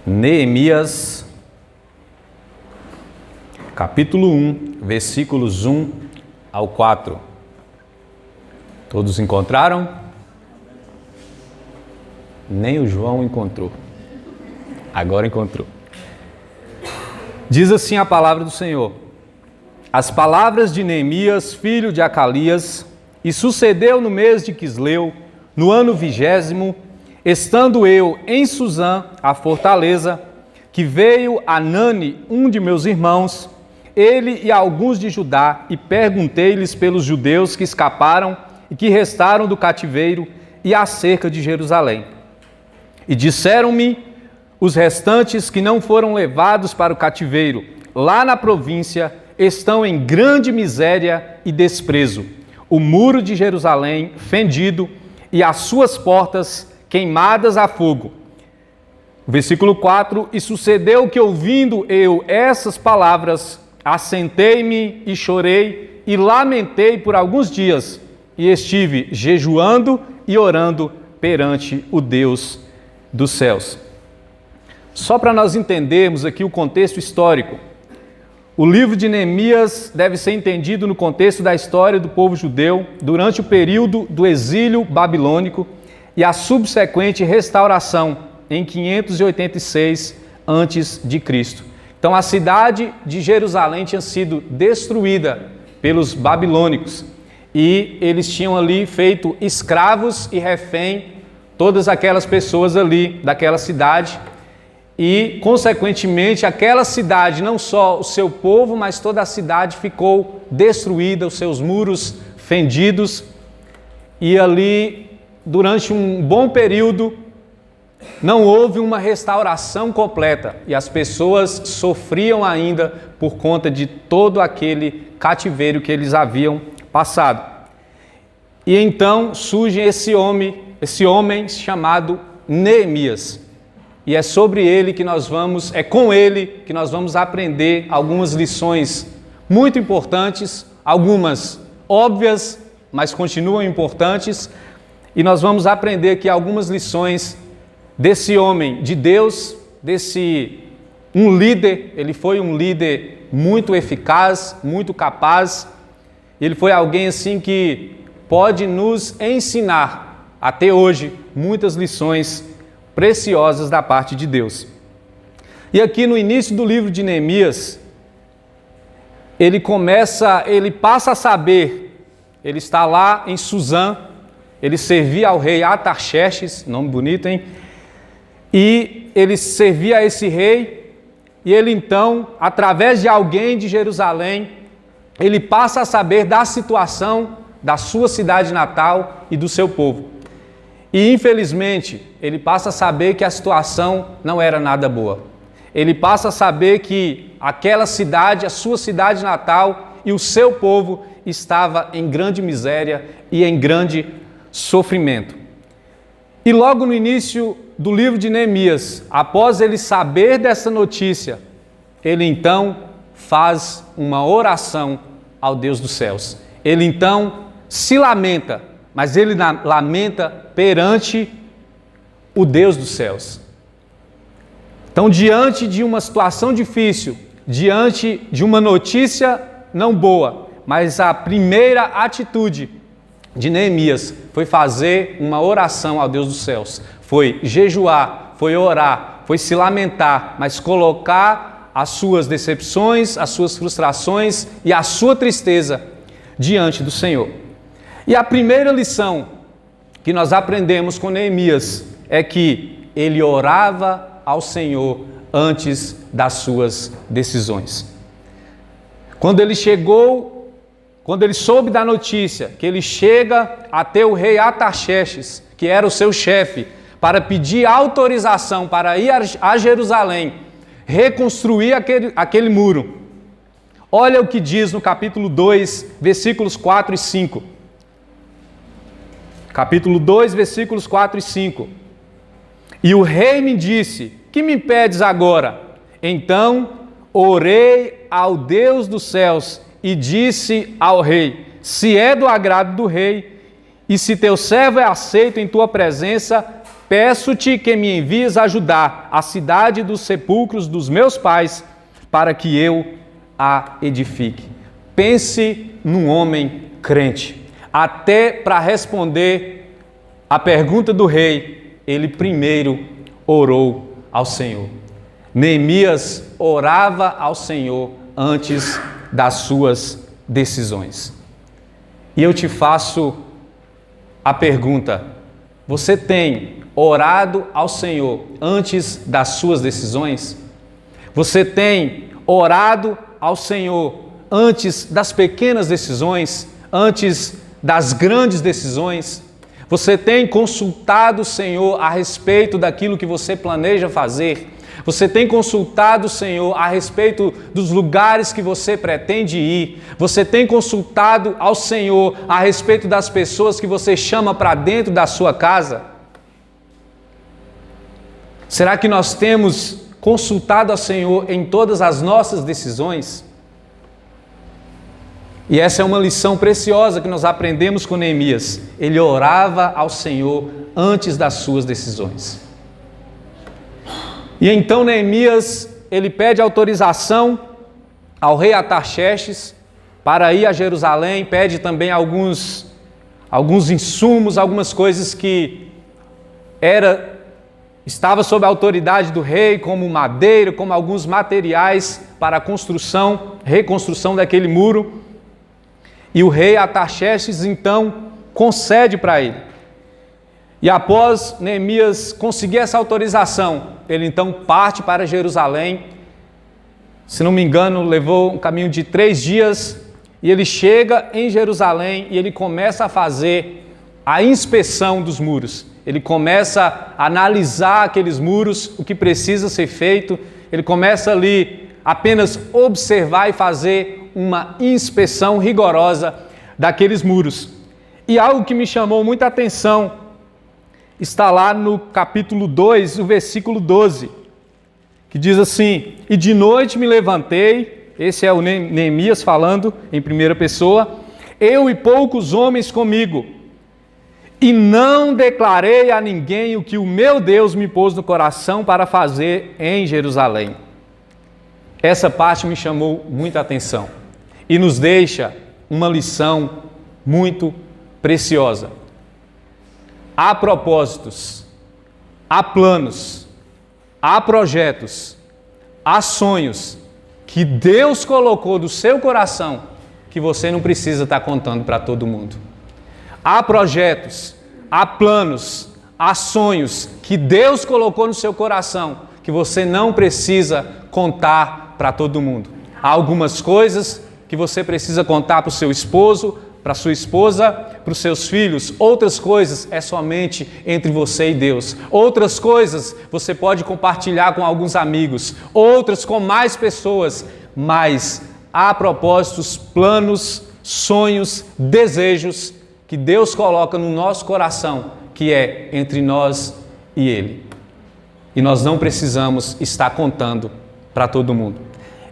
Neemias, capítulo 1, versículos 1 ao 4. Todos encontraram? Nem o João encontrou. Agora encontrou. Diz assim a palavra do Senhor: as palavras de Neemias, filho de Acalias, e sucedeu no mês de Quisleu, no ano 20º, estando eu em Suzã, a fortaleza, que veio Anani, um de meus irmãos, ele e alguns de Judá, e perguntei-lhes pelos judeus que escaparam e que restaram do cativeiro e acerca de Jerusalém. E disseram-me os restantes que não foram levados para o cativeiro, lá na província, estão em grande miséria e desprezo. O muro de Jerusalém fendido e as suas portas queimadas a fogo. Versículo 4, e sucedeu que ouvindo eu essas palavras, assentei-me e chorei e lamentei por alguns dias, e estive jejuando e orando perante o Deus dos céus. Só para nós entendermos aqui o contexto histórico, o livro de Neemias deve ser entendido no contexto da história do povo judeu durante o período do exílio babilônico e a subsequente restauração em 586 a.C. Então a cidade de Jerusalém tinha sido destruída pelos babilônicos e eles tinham ali feito escravos e refém todas aquelas pessoas ali daquela cidade. E, consequentemente, aquela cidade, não só o seu povo, mas toda a cidade ficou destruída, os seus muros fendidos. E ali, durante um bom período, não houve uma restauração completa. E as pessoas sofriam ainda por conta de todo aquele cativeiro que eles haviam passado. E então surge esse homem chamado Neemias. E é sobre ele que é com ele que nós vamos aprender algumas lições muito importantes, algumas óbvias, mas continuam importantes. E nós vamos aprender aqui algumas lições desse homem de Deus, um líder. Ele foi um líder muito eficaz, muito capaz. Ele foi alguém assim que pode nos ensinar até hoje muitas lições preciosas da parte de Deus. E aqui no início do livro de Neemias, ele passa a saber, ele está lá em Suzã, ele servia ao rei Artaxerxes, nome bonito, hein? E ele servia a esse rei, e ele então, através de alguém de Jerusalém, ele passa a saber da situação da sua cidade natal e do seu povo. E, infelizmente, ele passa a saber que a situação não era nada boa. Ele passa a saber que aquela cidade, a sua cidade natal e o seu povo estava em grande miséria e em grande sofrimento. E logo no início do livro de Neemias, após ele saber dessa notícia, ele então faz uma oração ao Deus dos céus. Ele então se lamenta, mas ele lamenta perante o Deus dos céus. Então, diante de uma situação difícil, diante de uma notícia não boa, mas a primeira atitude de Neemias foi fazer uma oração ao Deus dos céus. Foi jejuar, foi orar, foi se lamentar, mas colocar as suas decepções, as suas frustrações e a sua tristeza diante do Senhor. E a primeira lição que nós aprendemos com Neemias é que ele orava ao Senhor antes das suas decisões. Quando ele soube da notícia, que ele chega até o rei Artaxerxes, que era o seu chefe, para pedir autorização para ir a Jerusalém, reconstruir aquele muro. Olha o que diz no capítulo 2, versículos 4 e 5. Capítulo 2, versículos 4 e 5. E o rei me disse: que me pedes agora? Então orei ao Deus dos céus e disse ao rei: se é do agrado do rei, e se teu servo é aceito em tua presença, peço-te que me envies ajudar a cidade dos sepulcros dos meus pais, para que eu a edifique. Pense num homem crente. Até para responder a pergunta do rei, ele primeiro orou ao Senhor. Neemias orava ao Senhor antes das suas decisões. E eu te faço a pergunta: você tem orado ao Senhor antes das suas decisões? Você tem orado ao Senhor antes das pequenas decisões, antes das grandes decisões? Você tem consultado o Senhor a respeito daquilo que você planeja fazer? Você tem consultado o Senhor a respeito dos lugares que você pretende ir? Você tem consultado ao Senhor a respeito das pessoas que você chama para dentro da sua casa? Será que nós temos consultado ao Senhor em todas as nossas decisões? E essa é uma lição preciosa que nós aprendemos com Neemias. Ele orava ao Senhor antes das suas decisões. E então Neemias, ele pede autorização ao rei Artaxerxes para ir a Jerusalém, pede também alguns insumos, algumas coisas que estava sob a autoridade do rei, como madeira, como alguns materiais para a reconstrução daquele muro. E o rei Artaxerxes então concede para ele. E após Neemias conseguir essa autorização, ele então parte para Jerusalém. Se não me engano, levou um caminho de 3 dias, e ele chega em Jerusalém e ele começa a fazer a inspeção dos muros. Ele começa a analisar aqueles muros, o que precisa ser feito. Ele começa ali apenas observar e fazer uma inspeção rigorosa daqueles muros. E algo que me chamou muita atenção está lá no capítulo 2, o versículo 12, que diz assim: e de noite me levantei, esse é o Neemias falando em primeira pessoa, eu e poucos homens comigo, e não declarei a ninguém o que o meu Deus me pôs no coração para fazer em Jerusalém. Essa parte me chamou muita atenção e nos deixa uma lição muito preciosa. Há propósitos, há planos, há projetos, há sonhos que Deus colocou no seu coração que você não precisa estar contando para todo mundo. Há projetos, há planos, há sonhos que Deus colocou no seu coração que você não precisa contar para todo mundo. Há algumas coisas que você precisa contar para o seu esposo, para a sua esposa, para os seus filhos. Outras coisas é somente entre você e Deus. Outras coisas você pode compartilhar com alguns amigos, outras com mais pessoas, mas há propósitos, planos, sonhos, desejos que Deus coloca no nosso coração, que é entre nós e Ele. E nós não precisamos estar contando para todo mundo.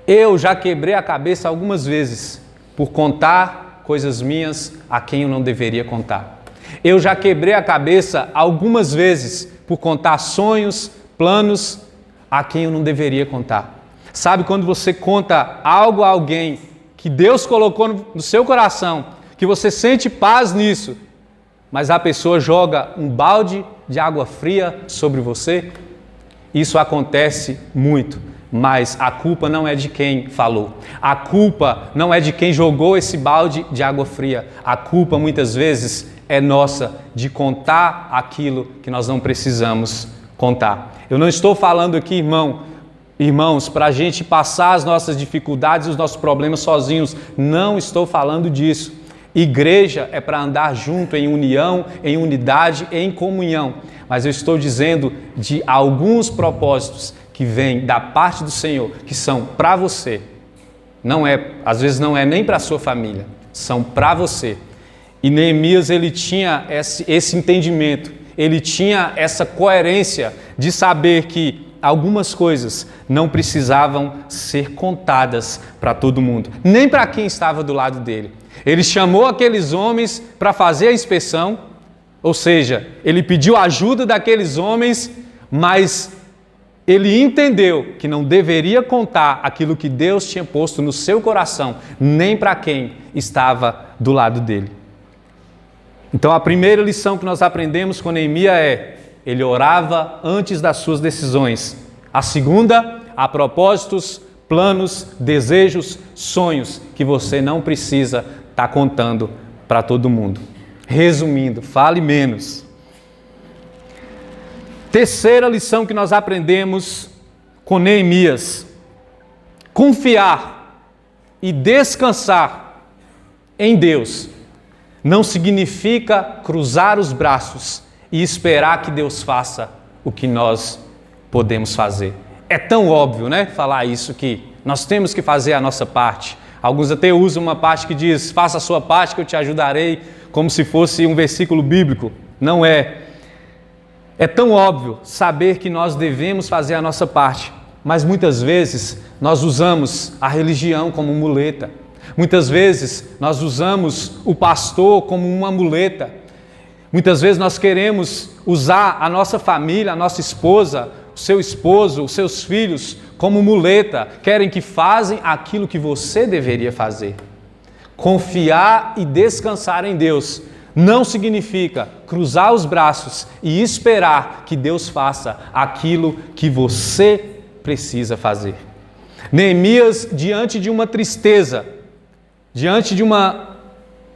Eu já quebrei a cabeça algumas vezes por contar coisas minhas a quem eu não deveria contar. Eu já quebrei a cabeça algumas vezes por contar sonhos, planos a quem eu não deveria contar. Sabe quando você conta algo a alguém que Deus colocou no seu coração, que você sente paz nisso, mas a pessoa joga um balde de água fria sobre você? Isso acontece muito. Mas a culpa não é de quem falou. A culpa não é de quem jogou esse balde de água fria. A culpa muitas vezes é nossa de contar aquilo que nós não precisamos contar. Eu não estou falando aqui, irmãos, para a gente passar as nossas dificuldades e os nossos problemas sozinhos. Não estou falando disso. Igreja é para andar junto em união, em unidade, em comunhão. Mas eu estou dizendo de alguns propósitos que vêm da parte do Senhor, que são para você. Às vezes não é nem para a sua família, são para você. E Neemias, ele tinha esse entendimento, ele tinha essa coerência de saber que algumas coisas não precisavam ser contadas para todo mundo, nem para quem estava do lado dele. Ele chamou aqueles homens para fazer a inspeção, Ou seja, ele pediu ajuda daqueles homens, mas ele entendeu que não deveria contar aquilo que Deus tinha posto no seu coração, nem para quem estava do lado dele. Então a primeira lição que nós aprendemos com Neemias é: ele orava antes das suas decisões. A segunda, há propósitos, planos, desejos, sonhos que você não precisa estar contando para todo mundo. Resumindo, fale menos. Terceira lição que nós aprendemos com Neemias: confiar e descansar em Deus não significa cruzar os braços e esperar que Deus faça o que nós podemos fazer. É tão óbvio, né? Falar isso, que nós temos que fazer a nossa parte. Alguns até usam uma parte que diz: faça a sua parte que eu te ajudarei, como se fosse um versículo bíblico. Não é. É tão óbvio saber que nós devemos fazer a nossa parte, mas muitas vezes nós usamos a religião como muleta. Muitas vezes nós usamos o pastor como uma muleta. Muitas vezes nós queremos usar a nossa família, a nossa esposa, o seu esposo, os seus filhos como muleta. Querem que façam aquilo que você deveria fazer. Confiar e descansar em Deus não significa cruzar os braços e esperar que Deus faça aquilo que você precisa fazer. Neemias, diante de uma tristeza, diante de uma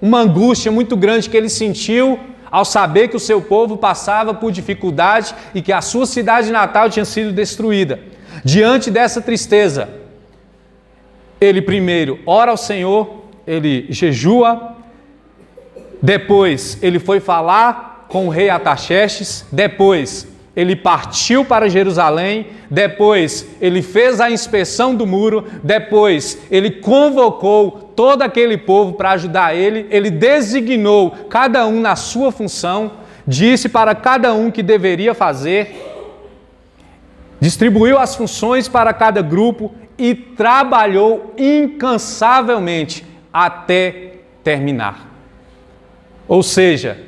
angústia muito grande que ele sentiu ao saber que o seu povo passava por dificuldade e que a sua cidade natal tinha sido destruída. Diante dessa tristeza, ele primeiro ora ao Senhor, ele jejua. Depois ele foi falar com o rei Artaxerxes. Depois ele partiu para Jerusalém. Depois ele fez a inspeção do muro. Depois ele convocou todo aquele povo para ajudar ele. Ele designou cada um na sua função. Disse para cada um que deveria fazer. Distribuiu as funções para cada grupo e trabalhou incansavelmente até terminar. Ou seja,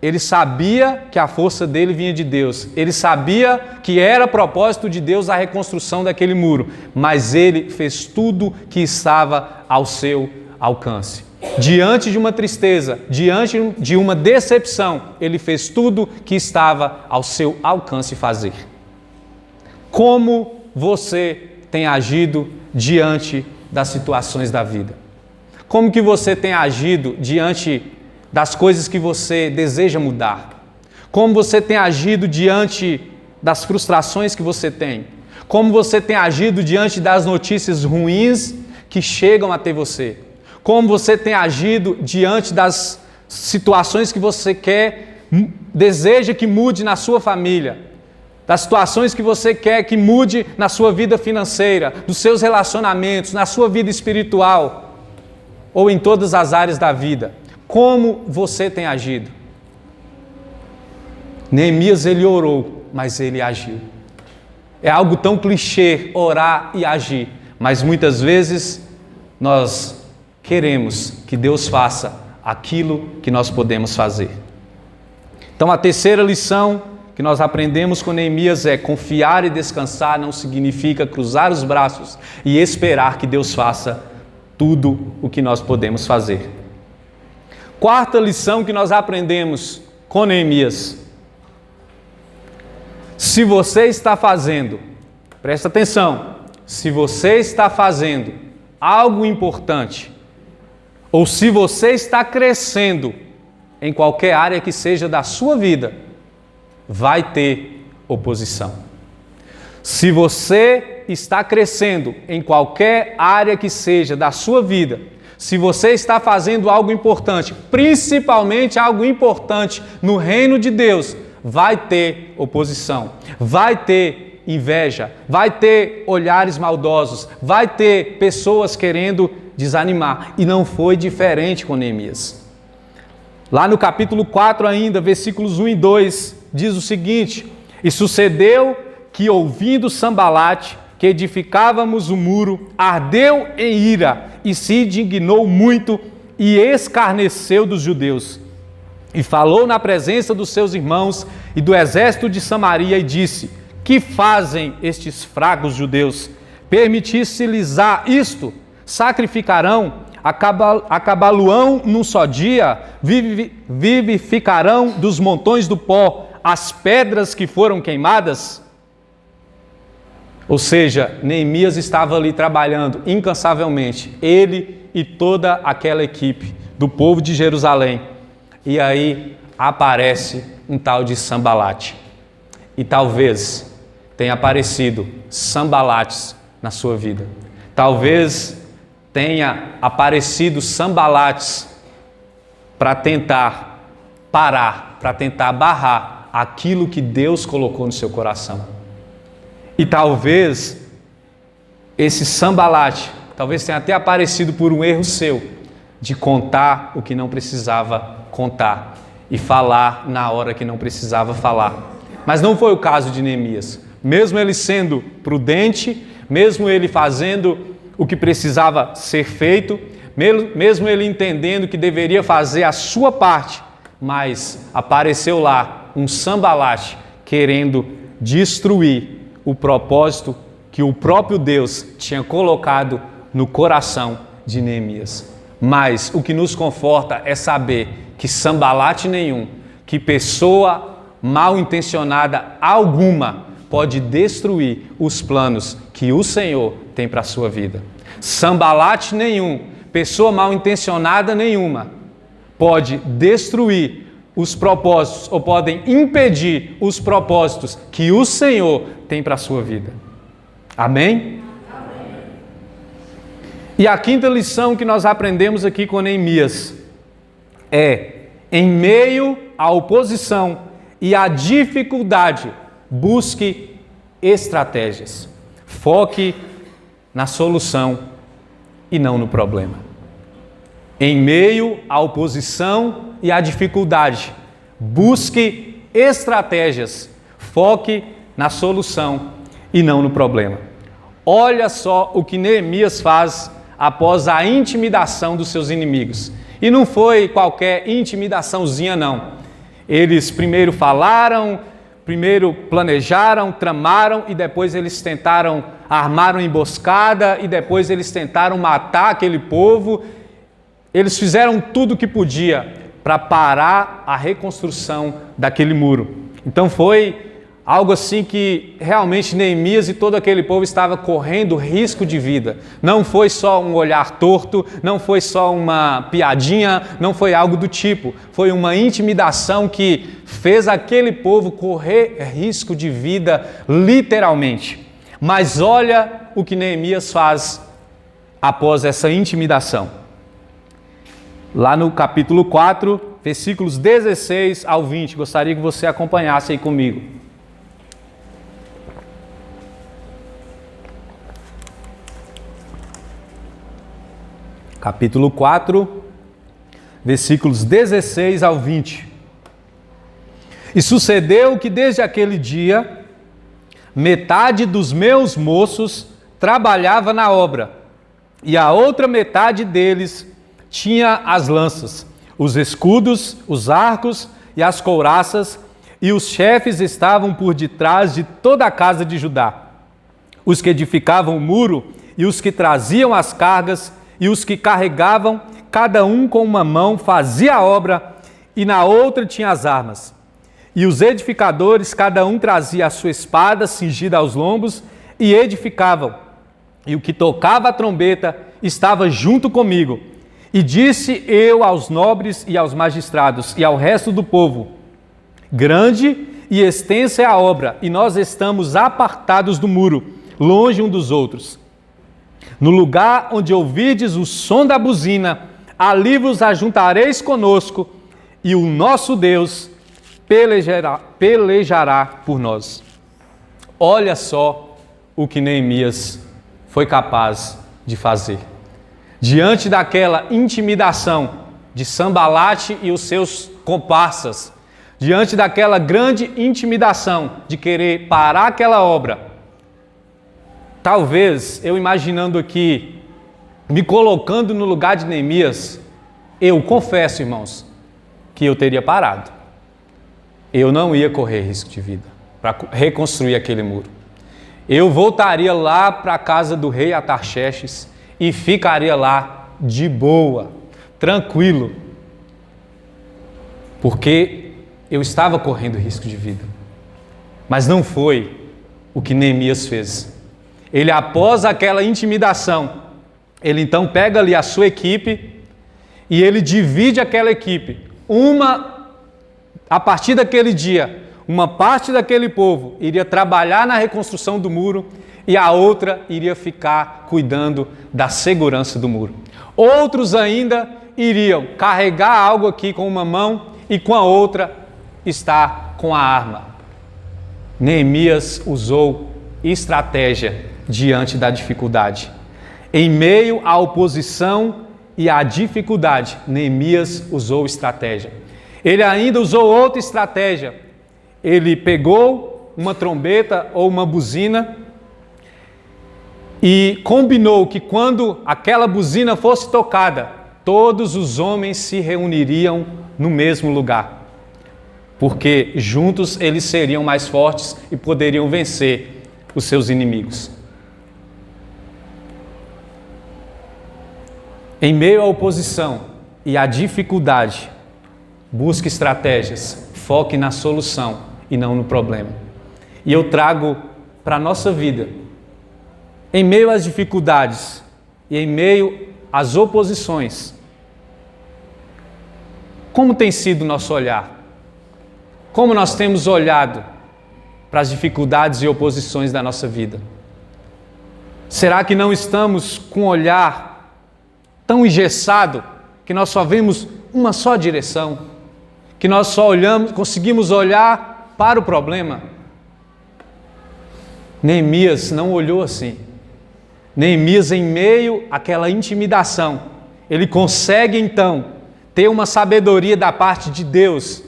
ele sabia que a força dele vinha de Deus. Ele sabia que era propósito de Deus a reconstrução daquele muro. Mas ele fez tudo que estava ao seu alcance. Diante de uma tristeza, diante de uma decepção, ele fez tudo que estava ao seu alcance fazer. Como você tem agido diante das situações da vida? Como que você tem agido diante das coisas que você deseja mudar? Como você tem agido diante das frustrações que você tem? Como você tem agido diante das notícias ruins que chegam até você? Como você tem agido diante das situações que você deseja que mude na sua família? Das situações que você quer que mude na sua vida financeira, dos seus relacionamentos, na sua vida espiritual ou em todas as áreas da vida? Como você tem agido? Neemias, ele orou, mas ele agiu. É algo tão clichê, orar e agir, mas muitas vezes nós queremos que Deus faça aquilo que nós podemos fazer. Então a terceira lição que nós aprendemos com Neemias é: confiar e descansar não significa cruzar os braços e esperar que Deus faça tudo o que nós podemos fazer. Quarta lição que nós aprendemos com Neemias: se você está fazendo, presta atenção, se você está fazendo algo importante, ou se você está crescendo em qualquer área que seja da sua vida, vai ter oposição. Se você está crescendo em qualquer área que seja da sua vida, se você está fazendo algo importante, principalmente algo importante no reino de Deus, vai ter oposição, vai ter inveja, vai ter olhares maldosos, vai ter pessoas querendo desanimar. E não foi diferente com Neemias. Lá no capítulo 4 ainda, versículos 1 e 2, diz o seguinte: e sucedeu que, ouvindo Sambalate, que edificávamos o muro, ardeu em ira e se indignou muito e escarneceu dos judeus. E falou na presença dos seus irmãos e do exército de Samaria e disse: que fazem estes fracos judeus? Permitisse-lhes isto? Sacrificarão? Acabá-lo-ão num só dia? Vivificarão dos montões do pó as pedras que foram queimadas? Ou seja, Neemias estava ali trabalhando incansavelmente, ele e toda aquela equipe do povo de Jerusalém. E aí aparece um tal de Sambalate. E talvez tenha aparecido Sambalates na sua vida. Talvez tenha aparecido Sambalates para tentar parar, para tentar barrar aquilo que Deus colocou no seu coração. E talvez esse Sambalate, talvez tenha até aparecido por um erro seu, de contar o que não precisava contar e falar na hora que não precisava falar. Mas não foi o caso de Neemias. Mesmo ele sendo prudente, mesmo ele fazendo o que precisava ser feito, mesmo ele entendendo que deveria fazer a sua parte, mas apareceu lá um Sambalate querendo destruir o propósito que o próprio Deus tinha colocado no coração de Neemias. Mas o que nos conforta é saber que Sambalate nenhum, que pessoa mal intencionada alguma pode destruir os planos que o Senhor tem para a sua vida. Sambalate nenhum, pessoa mal intencionada nenhuma, pode destruir os propósitos ou podem impedir os propósitos que o Senhor tem para a sua vida. Amém? Amém. E a quinta lição que nós aprendemos aqui com Neemias é: em meio à oposição e à dificuldade, busque estratégias. Foque na solução e não no problema. Em meio à oposição e à dificuldade, busque estratégias. Foque na solução e não no problema. Olha só o que Neemias faz após a intimidação dos seus inimigos. E não foi qualquer intimidaçãozinha, não. Eles primeiro falaram, primeiro planejaram, tramaram e depois eles tentaram armar uma emboscada e depois eles tentaram matar aquele povo. Eles fizeram tudo o que podia para parar a reconstrução daquele muro. Então foi algo assim que realmente Neemias e todo aquele povo estava correndo risco de vida. Não foi só um olhar torto, não foi só uma piadinha, não foi algo do tipo. Foi uma intimidação que fez aquele povo correr risco de vida, literalmente. Mas olha o que Neemias faz após essa intimidação. Lá no capítulo 4, versículos 16 ao 20, gostaria que você acompanhasse aí comigo. Capítulo 4, versículos 16 ao 20. E sucedeu que desde aquele dia, metade dos meus moços trabalhava na obra, e a outra metade deles tinha as lanças, os escudos, os arcos e as couraças, e os chefes estavam por detrás de toda a casa de Judá. Os que edificavam o muro e os que traziam as cargas e os que carregavam, cada um com uma mão fazia a obra e na outra tinha as armas. E os edificadores, cada um trazia a sua espada cingida aos lombos e edificavam. E o que tocava a trombeta estava junto comigo. E disse eu aos nobres e aos magistrados e ao resto do povo: grande e extensa é a obra, e nós estamos apartados do muro, longe um dos outros. No lugar onde ouvirdes o som da buzina, ali vos ajuntareis conosco, e o nosso Deus pelejará por nós. Olha só o que Neemias foi capaz de fazer. Diante daquela intimidação de Sambalate e os seus comparsas, diante daquela grande intimidação de querer parar aquela obra, talvez eu imaginando aqui, me colocando no lugar de Neemias, eu confesso, irmãos, que eu teria parado. Eu não ia correr risco de vida para reconstruir aquele muro. Eu voltaria lá para a casa do rei Atarxerxes e ficaria lá de boa, tranquilo, porque eu estava correndo risco de vida. Mas não foi o que Neemias fez. Ele, após aquela intimidação, ele então pega ali a sua equipe e ele divide aquela equipe. A partir daquele dia, uma parte daquele povo iria trabalhar na reconstrução do muro e a outra iria ficar cuidando da segurança do muro. Outros ainda iriam carregar algo aqui com uma mão e com a outra estar com a arma. Neemias usou estratégia diante da dificuldade. Em meio à oposição e à dificuldade, Neemias usou estratégia. Ele ainda usou outra estratégia. Ele pegou uma trombeta ou uma buzina e combinou que quando aquela buzina fosse tocada, todos os homens se reuniriam no mesmo lugar, porque juntos eles seriam mais fortes e poderiam vencer os seus inimigos. Em meio à oposição e à dificuldade, busque estratégias, foque na solução e não no problema. E eu trago para a nossa vida, em meio às dificuldades e em meio às oposições, como tem sido o nosso olhar? Como nós temos olhado para as dificuldades e oposições da nossa vida? Será que não estamos com um olhar tão engessado que nós só vemos uma só direção? Que nós só conseguimos olhar para o problema? Neemias não olhou assim. Neemias, em meio àquela intimidação, ele consegue então ter uma sabedoria da parte de Deus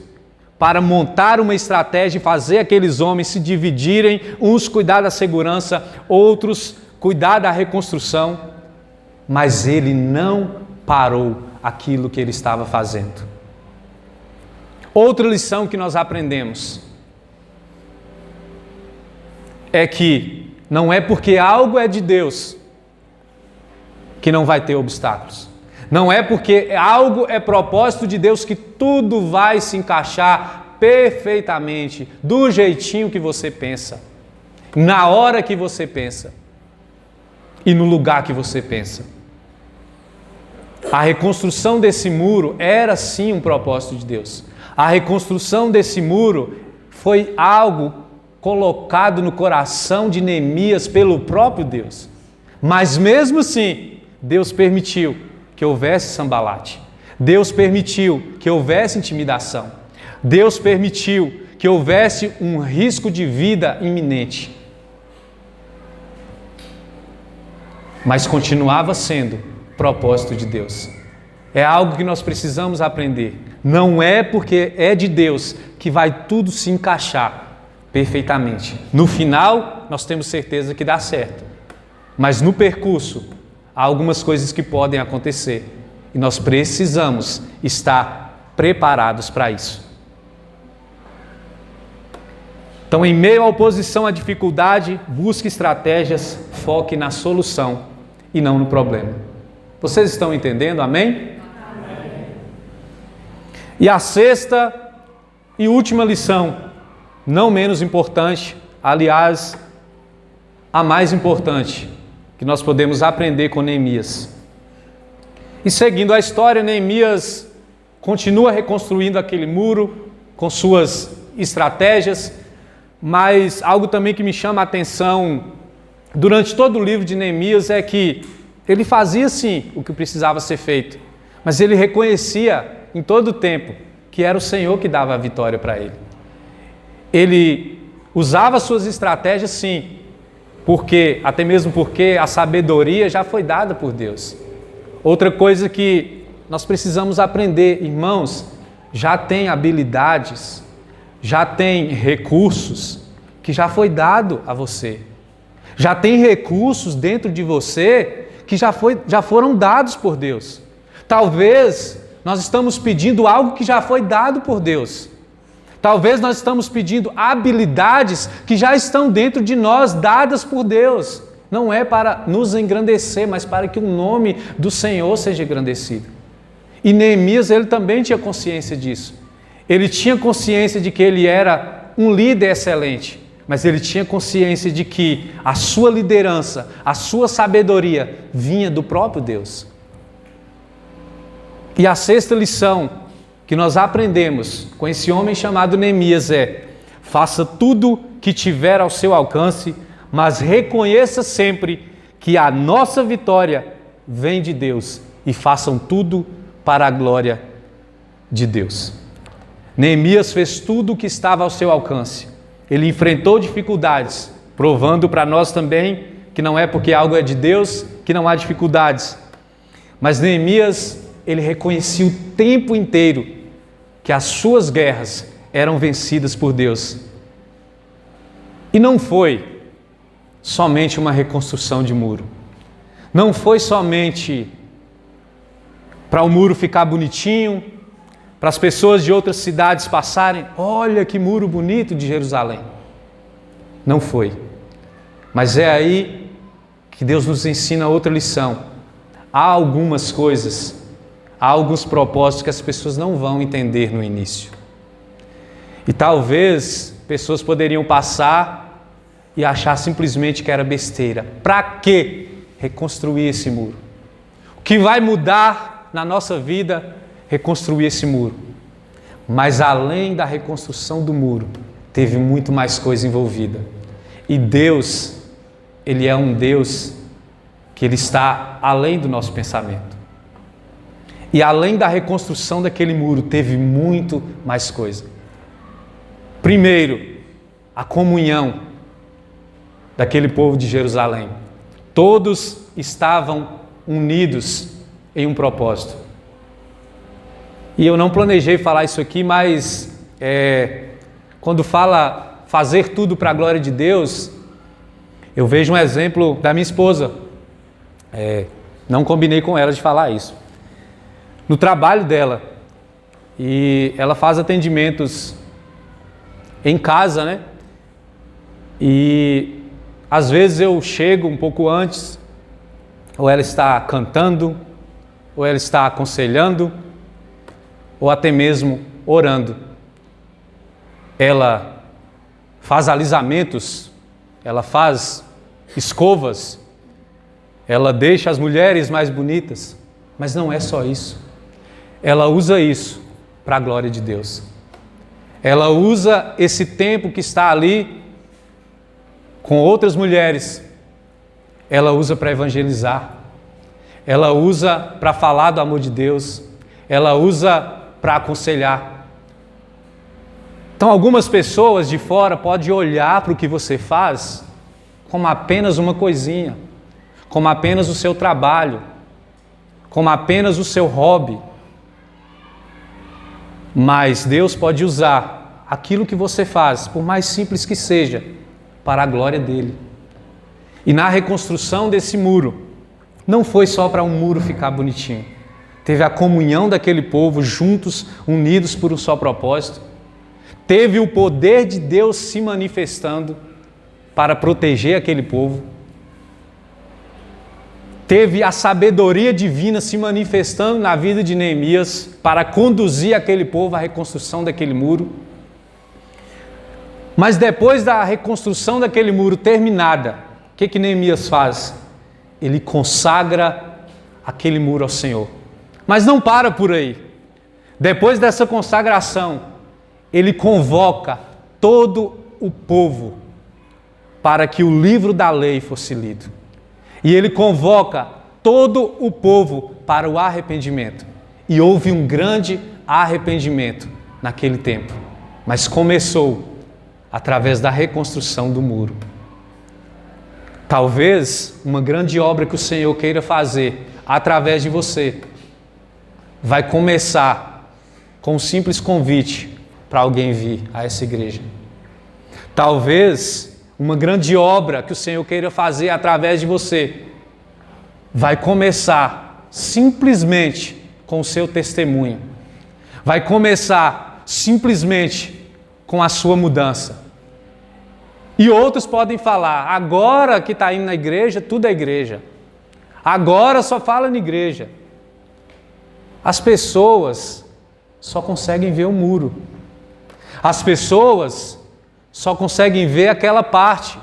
para montar uma estratégia e fazer aqueles homens se dividirem, uns cuidar da segurança, outros cuidar da reconstrução, mas ele não parou aquilo que ele estava fazendo. Outra lição que nós aprendemos é que não é porque algo é de Deus que não vai ter obstáculos. Não é porque algo é propósito de Deus que tudo vai se encaixar perfeitamente, do jeitinho que você pensa, na hora que você pensa e no lugar que você pensa. A reconstrução desse muro era sim um propósito de Deus. A reconstrução desse muro foi algo colocado no coração de Neemias pelo próprio Deus. Mas mesmo assim, Deus permitiu que houvesse sambalate. Deus permitiu que houvesse intimidação. Deus permitiu que houvesse um risco de vida iminente. Mas continuava sendo propósito de Deus. É algo que nós precisamos aprender. Não é porque é de Deus que vai tudo se encaixar perfeitamente. No final, nós temos certeza que dá certo. Mas no percurso, há algumas coisas que podem acontecer. E nós precisamos estar preparados para isso. Então, em meio à oposição, à dificuldade, busque estratégias, foque na solução e não no problema. Vocês estão entendendo? Amém? Amém. E a sexta e última lição, não menos importante, aliás, a mais importante, que nós podemos aprender com Neemias. E seguindo a história, Neemias continua reconstruindo aquele muro com suas estratégias, mas algo também que me chama a atenção durante todo o livro de Neemias é que ele fazia sim o que precisava ser feito, mas ele reconhecia em todo o tempo que era o Senhor que dava a vitória para ele. Ele usava suas estratégias sim, até mesmo porque a sabedoria já foi dada por Deus. Outra coisa que nós precisamos aprender, irmãos, já tem habilidades, já tem recursos que já foi dado a você. Já tem recursos dentro de você que já foram dados por Deus. Talvez nós estamos pedindo algo que já foi dado por Deus. Talvez nós estamos pedindo habilidades que já estão dentro de nós, dadas por Deus. Não é para nos engrandecer, mas para que o nome do Senhor seja engrandecido. E Neemias, ele também tinha consciência disso. Ele tinha consciência de que ele era um líder excelente, mas ele tinha consciência de que a sua liderança, a sua sabedoria vinha do próprio Deus. E a sexta lição que nós aprendemos com esse homem chamado Neemias é: faça tudo que tiver ao seu alcance, mas reconheça sempre que a nossa vitória vem de Deus, e façam tudo para a glória de Deus. Neemias fez tudo o que estava ao seu alcance. Ele enfrentou dificuldades, provando para nós também que não é porque algo é de Deus que não há dificuldades. Mas Neemias, ele reconhecia o tempo inteiro que as suas guerras eram vencidas por Deus. E não foi somente uma reconstrução de muro. Não foi somente para o muro ficar bonitinho, para as pessoas de outras cidades passarem, olha que muro bonito de Jerusalém. Não foi. Mas é aí que Deus nos ensina outra lição. Há algumas coisas, há alguns propósitos que as pessoas não vão entender no início. E talvez pessoas poderiam passar e achar simplesmente que era besteira. Para que reconstruir esse muro? O que vai mudar na nossa vida reconstruir esse muro? Mas além da reconstrução do muro, teve muito mais coisa envolvida. E Deus, Ele é um Deus que Ele está além do nosso pensamento. E além da reconstrução daquele muro, teve muito mais coisa. Primeiro, a comunhão daquele povo de Jerusalém. Todos estavam unidos em um propósito. E eu não planejei falar isso aqui, mas quando fala fazer tudo para a glória de Deus, eu vejo um exemplo da minha esposa. Não combinei com ela de falar isso. No trabalho dela, e ela faz atendimentos em casa, né? E às vezes eu chego um pouco antes, ou ela está cantando, ou ela está aconselhando, ou até mesmo orando. Ela faz alisamentos, ela faz escovas, ela deixa as mulheres mais bonitas, mas não é só isso. Ela usa isso para a glória de Deus. Ela usa esse tempo que está ali com outras mulheres, ela usa para evangelizar, ela usa para falar do amor de Deus, ela usa para aconselhar. Então algumas pessoas de fora podem olhar para o que você faz como apenas uma coisinha, como apenas o seu trabalho, como apenas o seu hobby. Mas Deus pode usar aquilo que você faz, por mais simples que seja, para a glória dele. E na reconstrução desse muro, não foi só para um muro ficar bonitinho. Teve a comunhão daquele povo juntos, unidos por um só propósito. Teve o poder de Deus se manifestando para proteger aquele povo. Teve a sabedoria divina se manifestando na vida de Neemias para conduzir aquele povo à reconstrução daquele muro. Mas depois da reconstrução daquele muro terminada, o que Neemias faz? Ele consagra aquele muro ao Senhor. Mas não para por aí. Depois dessa consagração, ele convoca todo o povo para que o livro da lei fosse lido. E ele convoca todo o povo para o arrependimento. E houve um grande arrependimento naquele tempo. Mas começou através da reconstrução do muro. Talvez uma grande obra que o Senhor queira fazer através de você vai começar com um simples convite para alguém vir a essa igreja. Talvez uma grande obra que o Senhor queira fazer através de você vai começar simplesmente com o seu testemunho. Vai começar simplesmente com a sua mudança. E outros podem falar, agora que está indo na igreja, tudo é igreja. Agora só fala na igreja. As pessoas só conseguem ver o muro. As pessoas só conseguem ver aquela parte.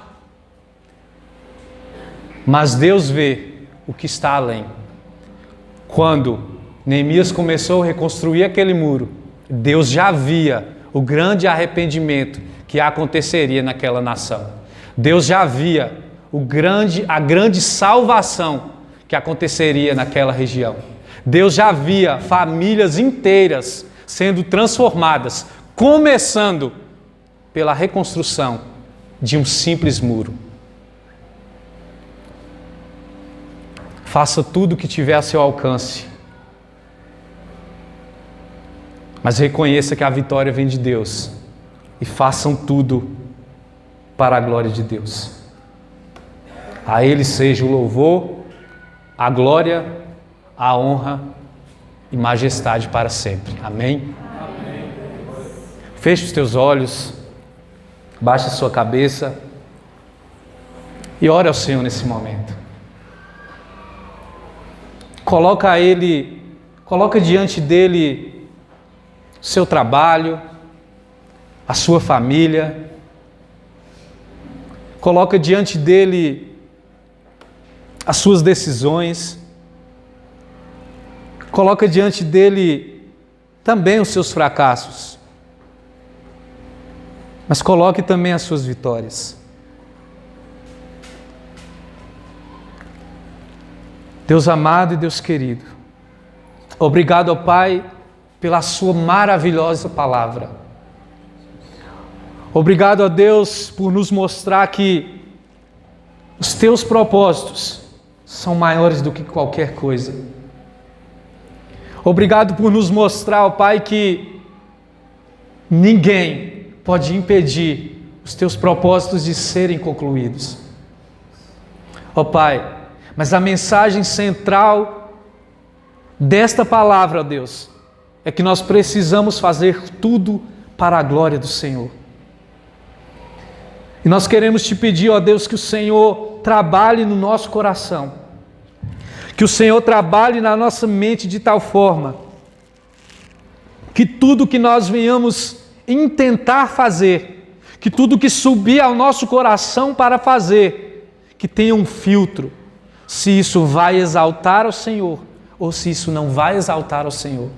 Mas Deus vê o que está além. Quando Neemias começou a reconstruir aquele muro, Deus já via o grande arrependimento que aconteceria naquela nação. Deus já via a grande salvação que aconteceria naquela região. Deus já via famílias inteiras sendo transformadas, começando pela reconstrução de um simples muro. Faça tudo o que tiver a seu alcance, mas reconheça que a vitória vem de Deus e façam tudo para a glória de Deus. A Ele seja o louvor, a glória, a honra e majestade para sempre. Amém? Amém. Feche os teus olhos, baixe a sua cabeça e ore ao Senhor nesse momento. Coloca diante dele o seu trabalho, a sua família. Coloca diante dele as suas decisões. Coloca diante dele também os seus fracassos. Mas coloque também as suas vitórias. Deus amado e Deus querido, obrigado, ó Pai, pela sua maravilhosa palavra. Obrigado, ó Deus, por nos mostrar que os teus propósitos são maiores do que qualquer coisa. Obrigado por nos mostrar, ó Pai, que ninguém pode impedir os teus propósitos de serem concluídos. Ó Pai, mas a mensagem central desta palavra, ó Deus, é que nós precisamos fazer tudo para a glória do Senhor. E nós queremos te pedir, ó Deus, que o Senhor trabalhe no nosso coração, que o Senhor trabalhe na nossa mente de tal forma que tudo que nós venhamos intentar fazer, que tudo que subir ao nosso coração para fazer, que tenha um filtro, se isso vai exaltar ao Senhor ou se isso não vai exaltar ao Senhor.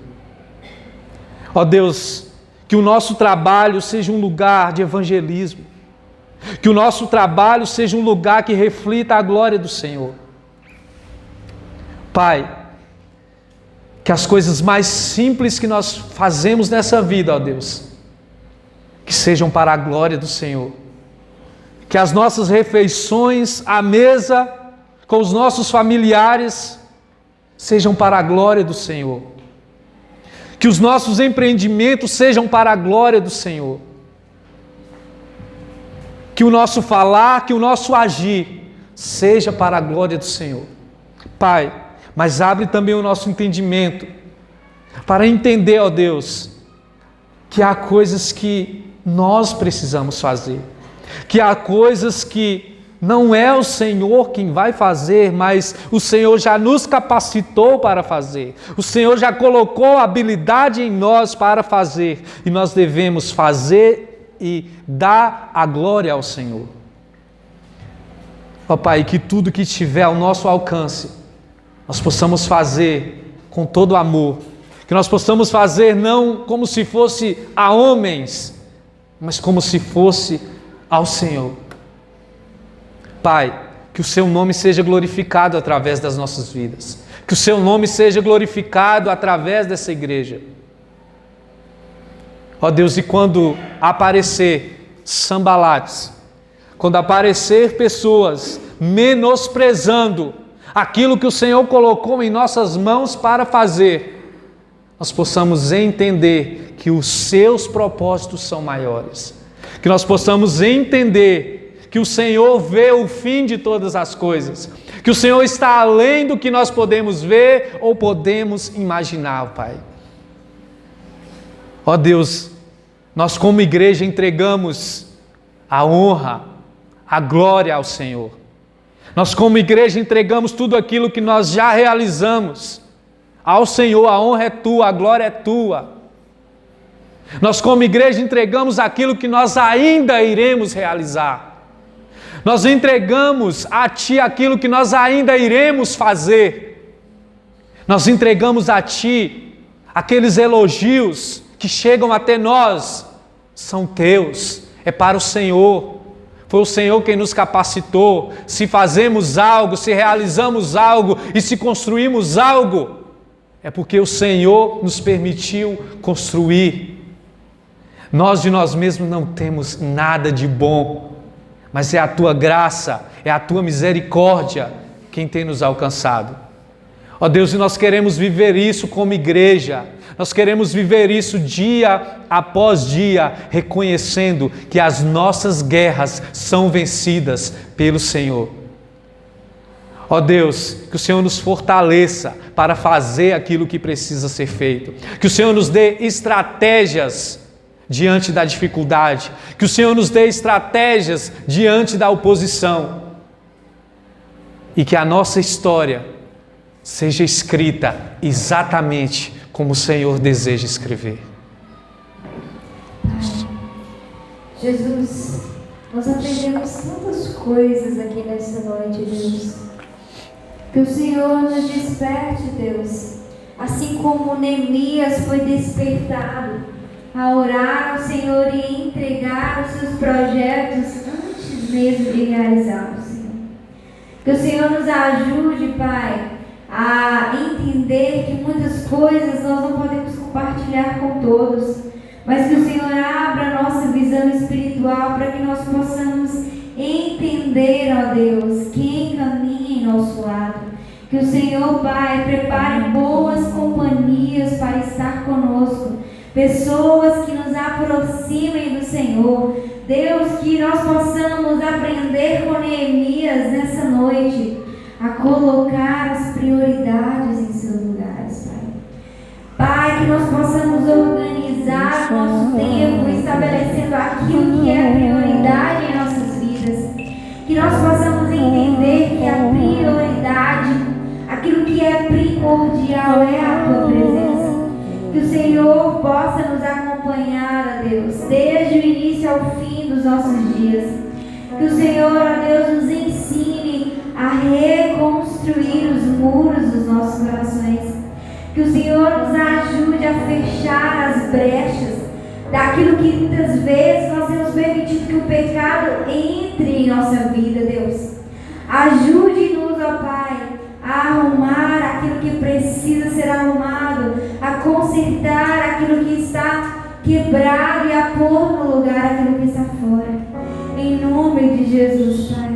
Ó Deus, que o nosso trabalho seja um lugar de evangelismo, que o nosso trabalho seja um lugar que reflita a glória do Senhor. Pai, que as coisas mais simples que nós fazemos nessa vida, ó Deus, que sejam para a glória do Senhor. Que as nossas refeições à mesa com os nossos familiares sejam para a glória do Senhor. Que os nossos empreendimentos sejam para a glória do Senhor. Que o nosso falar, que o nosso agir seja para a glória do Senhor. Pai, mas abre também o nosso entendimento para entender, ó Deus, que há coisas que nós precisamos fazer, que há coisas que não é o Senhor quem vai fazer, mas o Senhor já nos capacitou para fazer. O Senhor já colocou habilidade em nós para fazer. E nós devemos fazer e dar a glória ao Senhor. Ó Pai, que tudo que estiver ao nosso alcance, nós possamos fazer com todo amor. Que nós possamos fazer não como se fosse a homens, mas como se fosse ao Senhor. Pai, que o Seu nome seja glorificado através das nossas vidas. Que o Seu nome seja glorificado através dessa igreja. Ó Deus, e quando aparecer Sambalates, quando aparecer pessoas menosprezando aquilo que o Senhor colocou em nossas mãos para fazer, nós possamos entender que os Seus propósitos são maiores. Que nós possamos entender que que o Senhor vê o fim de todas as coisas, que o Senhor está além do que nós podemos ver ou podemos imaginar, Pai. Ó Deus, nós como igreja entregamos a honra, a glória ao Senhor. Nós como igreja entregamos tudo aquilo que nós já realizamos ao Senhor. A honra é tua, a glória é tua. Nós como igreja entregamos aquilo que nós ainda iremos realizar. Nós entregamos a Ti aquilo que nós ainda iremos fazer. Nós entregamos a Ti aqueles elogios que chegam até nós, são Teus, é para o Senhor. Foi o Senhor quem nos capacitou. Se fazemos algo, se realizamos algo e se construímos algo, é porque o Senhor nos permitiu construir. Nós de nós mesmos não temos nada de bom, mas é a Tua graça, é a Tua misericórdia quem tem nos alcançado. Ó Deus, e nós queremos viver isso como igreja, nós queremos viver isso dia após dia, reconhecendo que as nossas guerras são vencidas pelo Senhor. Ó Deus, que o Senhor nos fortaleça para fazer aquilo que precisa ser feito, que o Senhor nos dê estratégias diante da dificuldade, que o Senhor nos dê estratégias diante da oposição e que a nossa história seja escrita exatamente como o Senhor deseja escrever. Jesus, nós aprendemos tantas coisas aqui nesta noite, Deus. Que o Senhor nos desperte, Deus, assim como Neemias foi despertado a orar ao Senhor e entregar os seus projetos antes mesmo de realizá-los, Senhor. Que o Senhor nos ajude, Pai, a entender que muitas coisas nós não podemos compartilhar com todos, mas que o Senhor abra a nossa visão espiritual para que nós possamos entender, ó Deus, quem caminha em nosso lado. Que o Senhor, Pai, prepare boas companhias para estar conosco, pessoas que nos aproximem do Senhor. Deus, que nós possamos aprender com Neemias nessa noite a colocar as prioridades em seus lugares, Pai. Pai, que nós possamos organizar o nosso tempo, estabelecendo aquilo que é prioridade em nossas vidas. Que nós possamos entender que a prioridade, aquilo que é primordial é a Tua presença. Que o Senhor possa nos acompanhar, ó Deus, desde o início ao fim dos nossos dias. Que o Senhor, ó Deus, nos ensine a reconstruir os muros dos nossos corações. Que o Senhor nos ajude a fechar as brechas daquilo que muitas vezes nós temos permitido que o pecado entre em nossa vida, Deus. Ajude-nos, ó Pai, a arrumar aquilo que precisa ser arrumado, a consertar aquilo que está quebrado e a pôr no lugar aquilo que está fora. Em nome de Jesus, Pai.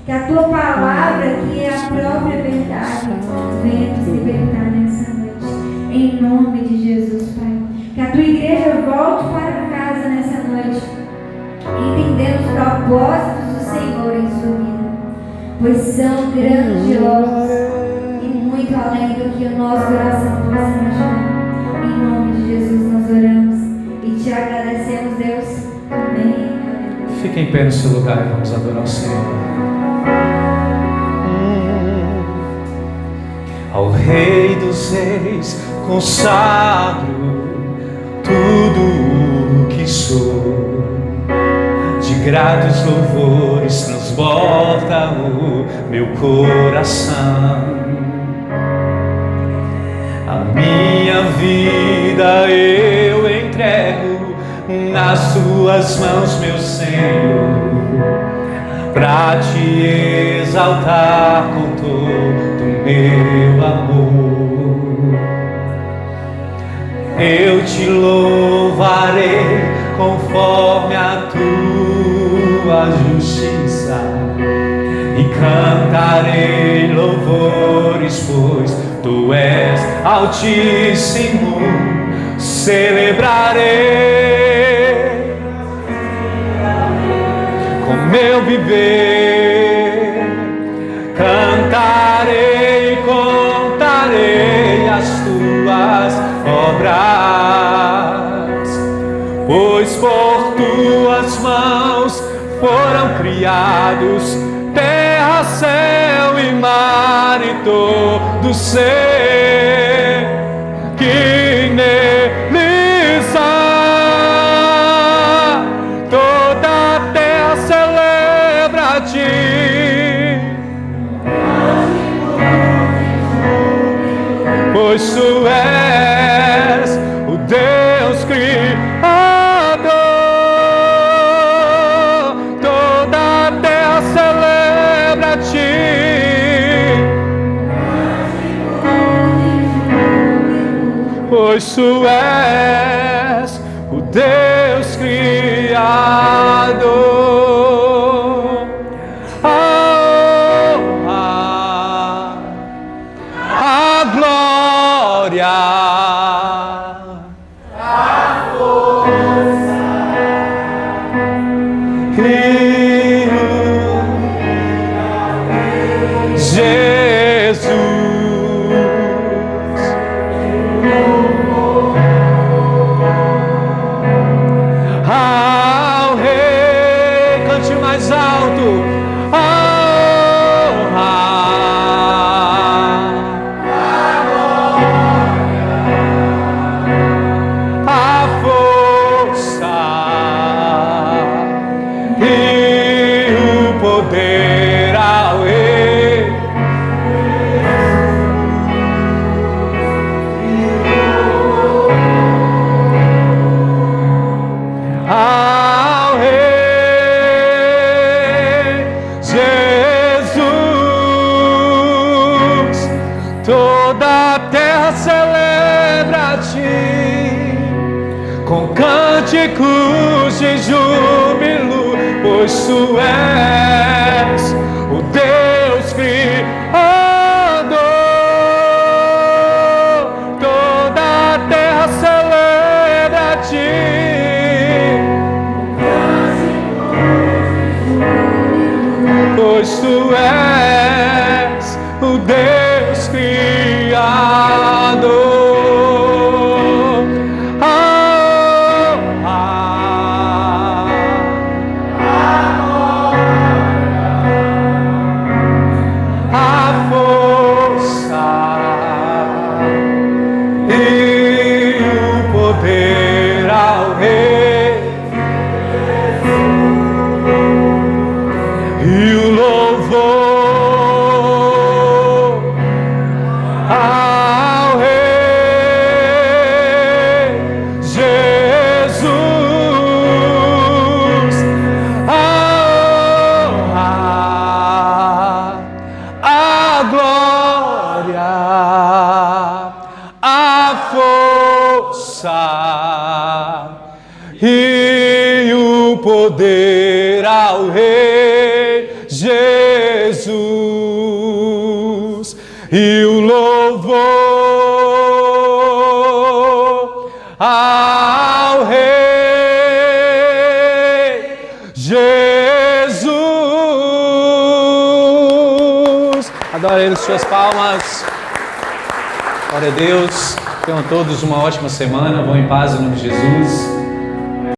Que a Tua palavra, que é a própria verdade, venha nos libertar nessa noite. Em nome de Jesus, Pai. Que a Tua igreja volte para casa nessa noite, entendendo os propósitos do Senhor em sua vida, pois são grandiosos e muito além do que o nosso coração possa imaginar. Em nome de Jesus nós oramos e Te agradecemos, Deus. Amém. Fique em pé no seu lugar e vamos adorar o Senhor. Ao Rei dos Reis consagro tudo o que sou, de gratos louvores transborda o meu coração. A minha vida eu entrego nas Tuas mãos, meu Senhor, pra Te exaltar com todo o meu amor. Eu Te louvarei conforme a Tua justiça e cantarei louvores, pois Tu és Altíssimo. Celebrarei com meu viver. Cantarei e contarei as tuas obras, pois por tuas mãos foram criados terra, céu e mar e todo ser que neles há. Toda a terra celebra a ti, pois tu és o Deus Criador. Toda a terra celebra a ti, pois tu és o Deus Criador. A glória, a força e Jesus. Ao Rei, cante mais alto. Toda a terra celebra a ti, com cânticos de júbilo, pois tu és o Deus Criador. Toda a terra celebra a ti, pois tu és o Deus Criador. A força e o poder ao Rei, e o louvor ao Rei Jesus. A glória, a força e o poder ao Rei Jesus, e o louvor ao Rei Jesus. Adore ele, suas palmas. Glória a Deus. Tenham todos uma ótima semana. Vão em paz em nome de Jesus.